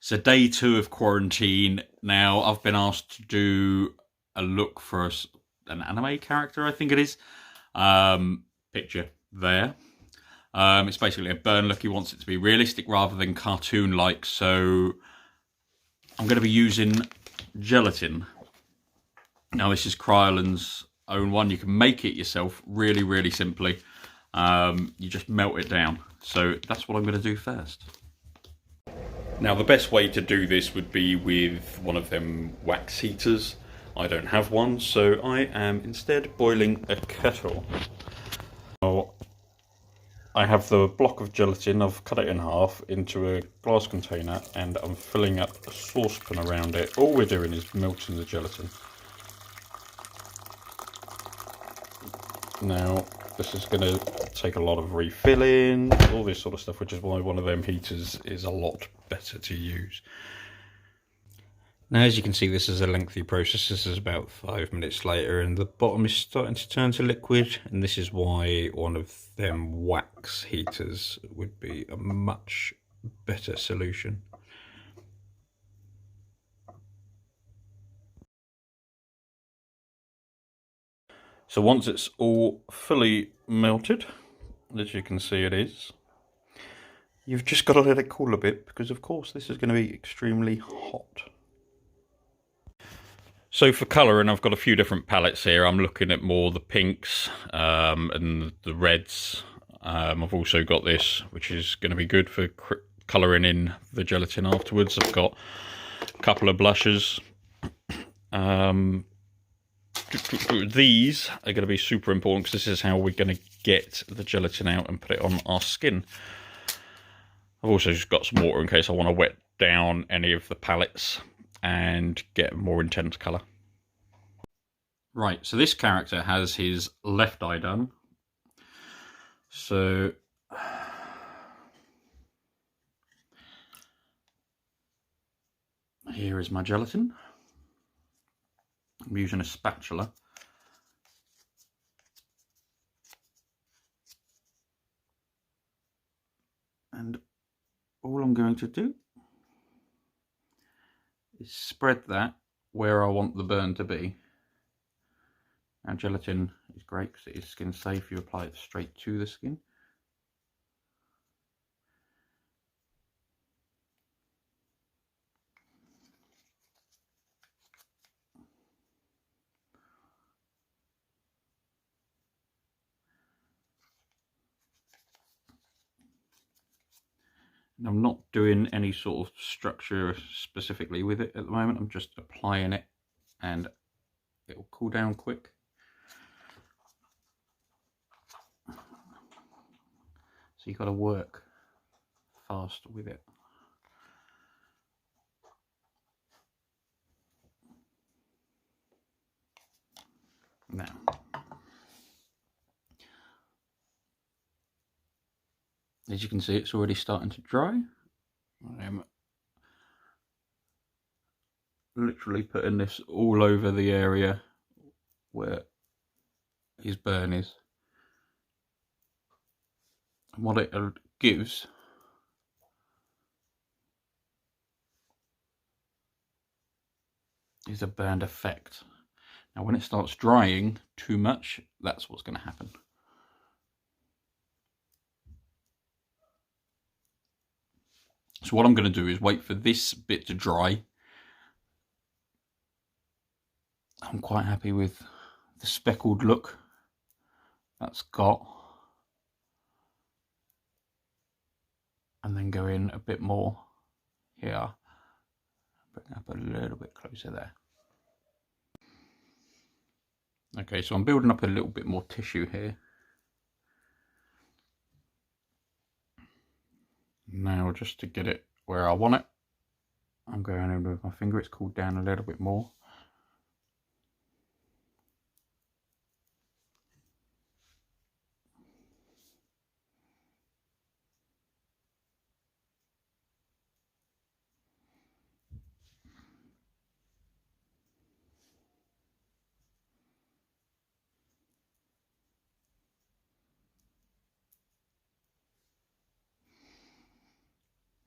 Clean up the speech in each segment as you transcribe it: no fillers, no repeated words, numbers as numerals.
So day 2 of quarantine. Now I've been asked to do a look for an anime character, I think it is. Picture there. It's basically a burn look. He wants it to be realistic rather than cartoon-like. So I'm going to be using Gelatine. Now this is Kryolan's own one. You can make it yourself really, really simply. You just melt it down. So that's what I'm going to do first. Now the best way to do this would be with one of them wax heaters. I don't have one, so I am instead boiling a kettle. Now, I have the block of gelatin. I've cut it in half into a glass container and I'm filling up a saucepan around it. All we're doing is melting the gelatin. Now this is going to take a lot of refilling, all this sort of stuff, which is why one of them heaters is a lot better to use. Now as you can see, this is a lengthy process. This is about 5 minutes later and the bottom is starting to turn to liquid, and this is why one of them wax heaters would be a much better solution. So once it's all fully melted, as you can see it is, you've just got to let it cool a bit, because of course this is going to be extremely hot. So for colouring, I've got a few different palettes here. I'm looking at more the pinks and the reds. I've also got this, which is going to be good for colouring in the gelatin afterwards. I've got a couple of blushes. These are going to be super important because this is how we're going to get the gelatin out and put it on our skin. I've also just got some water in case I want to wet down any of the palettes and get a more intense colour. Right, so this character has his left eye done. So here is my gelatin. I'm using a spatula. And all I'm going to do is spread that where I want the burn to be. Now gelatin is great because it is skin safe. You apply it straight to the skin. I'm not doing any sort of structure specifically with it at the moment. I'm just applying it and it will cool down quick. So you've got to work fast with it. Now, as you can see, it's already starting to dry. I'm literally putting this all over the area where his burn is. And what it gives is a burned effect. Now when it starts drying too much, that's what's going to happen. So what I'm going to do is wait for this bit to dry. I'm quite happy with the speckled look that's got. And then go in a bit more here. Bring up a little bit closer there. Okay, so I'm building up a little bit more tissue here. Now, just to get it where I want it, I'm going in with my finger. It's cooled down a little bit more.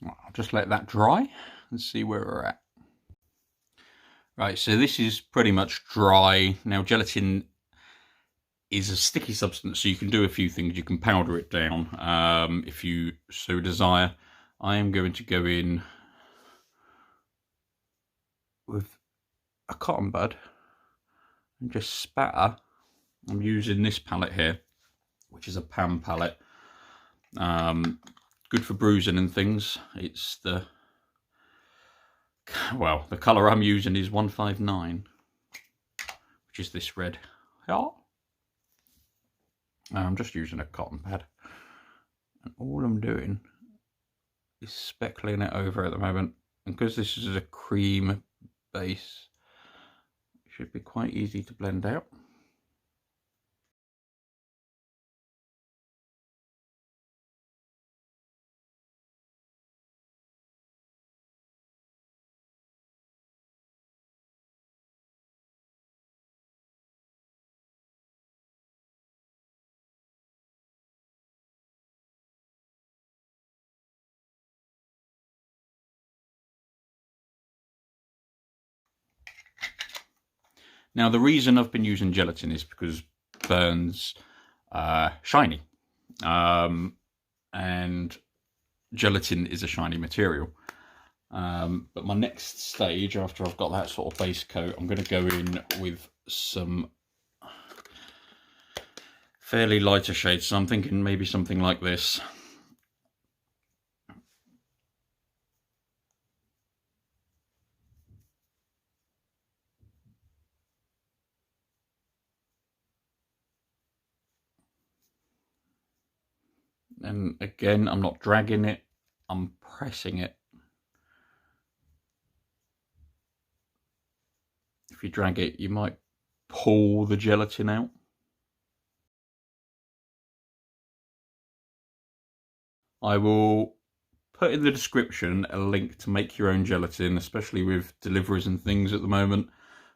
I'll just let that dry and see where we're at. Right, so this is pretty much dry. Now, gelatin is a sticky substance, so you can do a few things. You can powder it down if you so desire. I am going to go in with a cotton bud and just spatter. I'm using this palette here, which is a pan palette. Good for bruising and things. It's the colour I'm using is 159, which is this red. Yeah. I'm just using a cotton pad, and all I'm doing is speckling it over at the moment. And because this is a cream base, it should be quite easy to blend out. Now, the reason I've been using gelatin is because burns shiny, and gelatin is a shiny material. But my next stage, after I've got that sort of base coat, I'm going to go in with some fairly lighter shades. So I'm thinking maybe something like this. And again, I'm not dragging it, I'm pressing it. If you drag it, you might pull the gelatin out. I will put in the description a link to make your own gelatin, especially with deliveries and things at the moment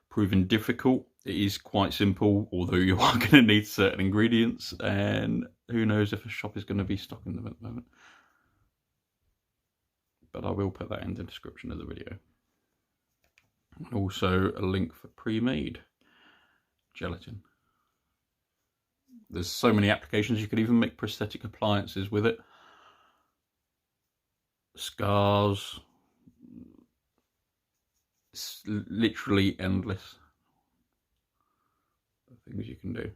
proving difficult. It is quite simple, although you are going to need certain ingredients, and who knows if a shop is going to be stocking them at the moment. But I will put that in the description of the video. And also a link for pre-made gelatin. There's so many applications. You could even make prosthetic appliances with it. Scars. It's literally endless. The things you can do.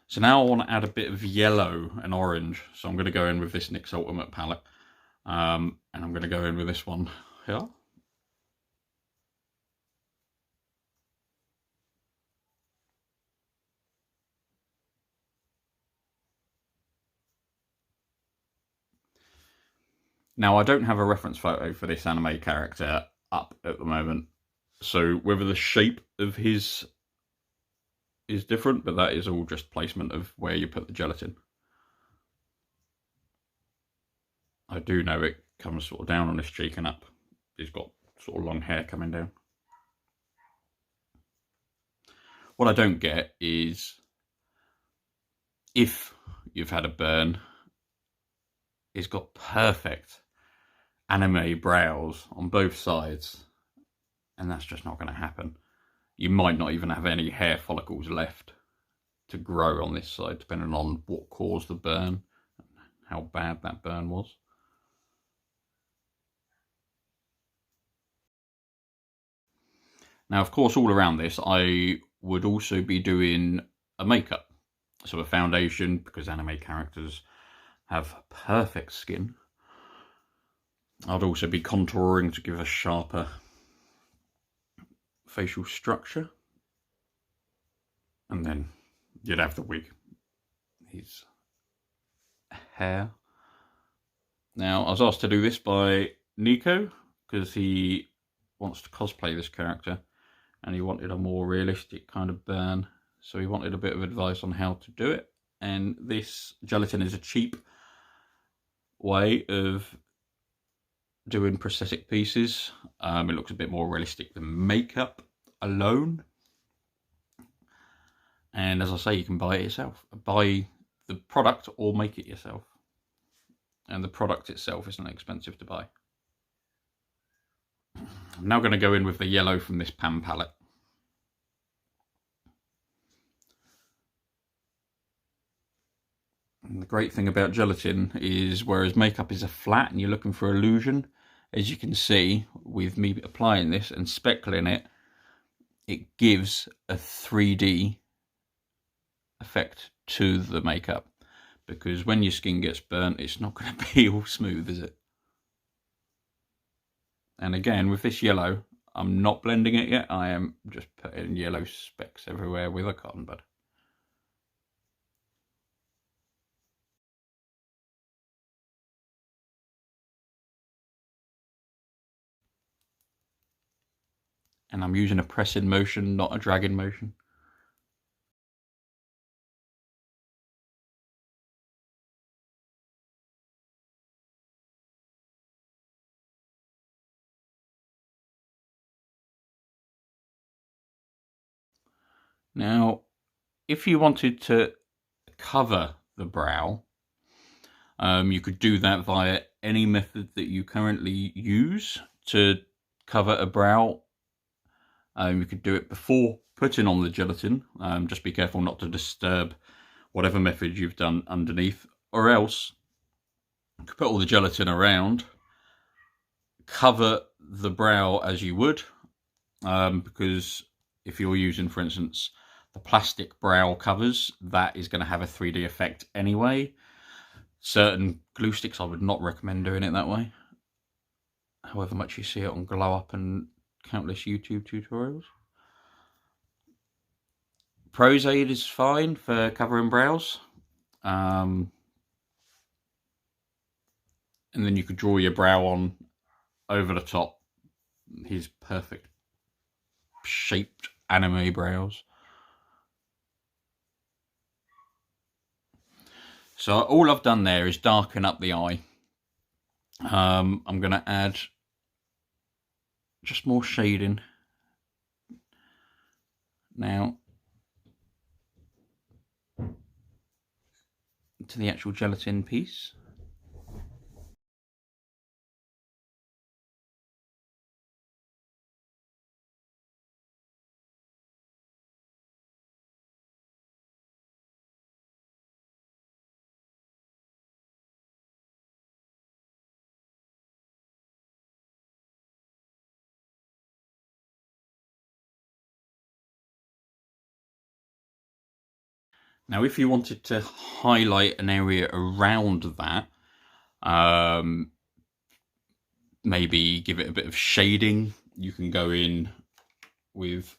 So now I want to add a bit of yellow and orange. So I'm going to go in with this NYX Ultimate palette. And I'm going to go in with this one here. Now, I don't have a reference photo for this anime character up at the moment. So whether the shape of his is different, but that is all just placement of where you put the gelatin. I do know it comes sort of down on his cheek and up. He's got sort of long hair coming down. What I don't get is if you've had a burn, he's got perfect anime brows on both sides, and that's just not going to happen. You might not even have any hair follicles left to grow on this side, depending on what caused the burn and how bad that burn was. Now, of course, all around this, I would also be doing a makeup. So a foundation, because anime characters have perfect skin. I'd also be contouring to give a sharper facial structure. And then you'd have the wig. His hair. Now, I was asked to do this by Nico, because he wants to cosplay this character. And he wanted a more realistic kind of burn. So he wanted a bit of advice on how to do it. And this gelatin is a cheap way of doing prosthetic pieces. It looks a bit more realistic than makeup alone. And as I say, you can buy it yourself. Buy the product or make it yourself. and the product itself isn't expensive to buy. I'm now going to go in with the yellow from this pan palette. And the great thing about gelatin is, whereas makeup is a flat and you're looking for illusion, as you can see with me applying this and speckling it, it gives a 3D effect to the makeup, because when your skin gets burnt, it's not going to be all smooth, is it? And again, with this yellow, I'm not blending it yet. I am just putting yellow specks everywhere with a cotton bud. And I'm using a pressing motion, not a dragging motion. Now, if you wanted to cover the brow, you could do that via any method that you currently use to cover a brow. You could do it before putting on the gelatin. Just be careful not to disturb whatever method you've done underneath, or else you could put all the gelatin around, cover the brow as you would, because if you're using, for instance, the plastic brow covers, that is going to have a 3D effect anyway. Certain glue sticks, I would not recommend doing it that way, however much you see it on Glow Up and countless YouTube tutorials. Prose Aid is fine for covering brows. And then you could draw your brow on over the top. His perfect shaped anime brows. So all I've done there is darken up the eye. I'm going to add just more shading now to the actual gelatin piece. Now, if you wanted to highlight an area around that, maybe give it a bit of shading, you can go in with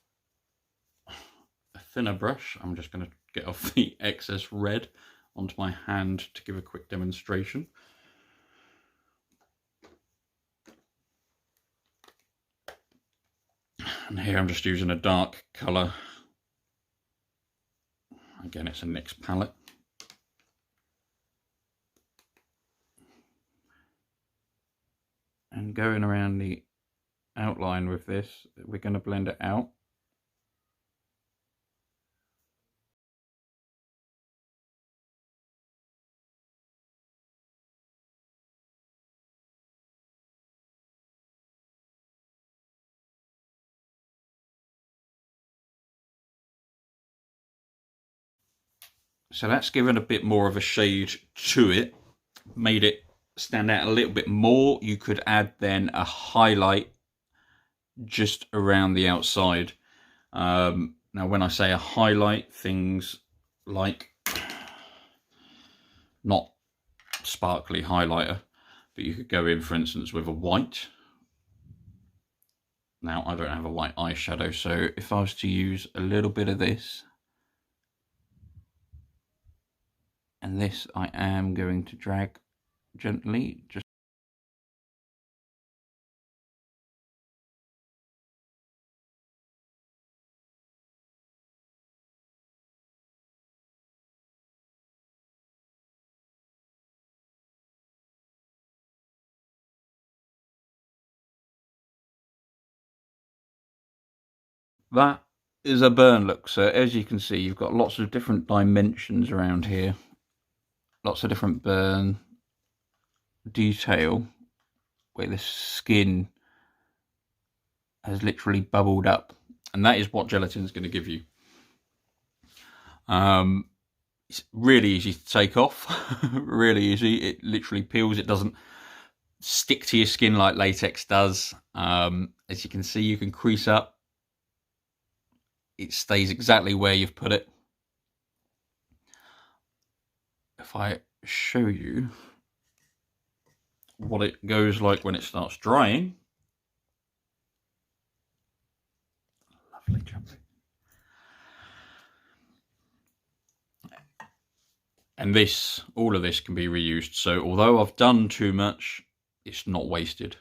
a thinner brush. I'm just going to get off the excess red onto my hand to give a quick demonstration. And here I'm just using a dark colour. Again, it's a NYX palette. And going around the outline with this, we're going to blend it out. So that's given a bit more of a shade to it, made it stand out a little bit more. You could add then a highlight just around the outside. Now when I say a highlight, things like, not sparkly highlighter, but you could go in, for instance, with a white. Now I don't have a white eyeshadow, so if I was to use a little bit of this, and this I am going to drag gently, just that is a burn look. So as you can see, you've got lots of different dimensions around here, lots of different burn. detail where the skin has literally bubbled up, and that is what gelatin is going to give you. It's really easy to take off. Really easy. It literally peels. It doesn't stick to your skin like latex does. As you can see, you can crease up. It stays exactly where you've put it. If I show you what it goes like when it starts drying. Lovely jumping. And this, all of this can be reused. So although I've done too much, it's not wasted.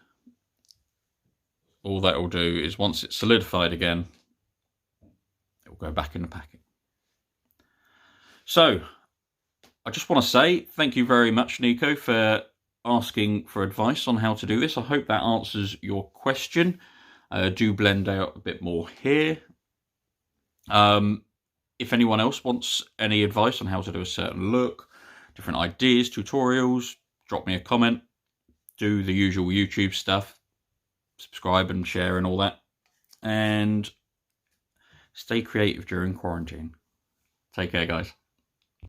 All that will do is once it's solidified again, it will go back in the packet. So I just want to say thank you very much, Nico, for asking for advice on how to do this. I hope that answers your question. Do blend out a bit more here. If anyone else wants any advice on how to do a certain look, different ideas, tutorials, drop me a comment. Do the usual YouTube stuff. Subscribe and share and all that. And stay creative during quarantine. Take care, guys.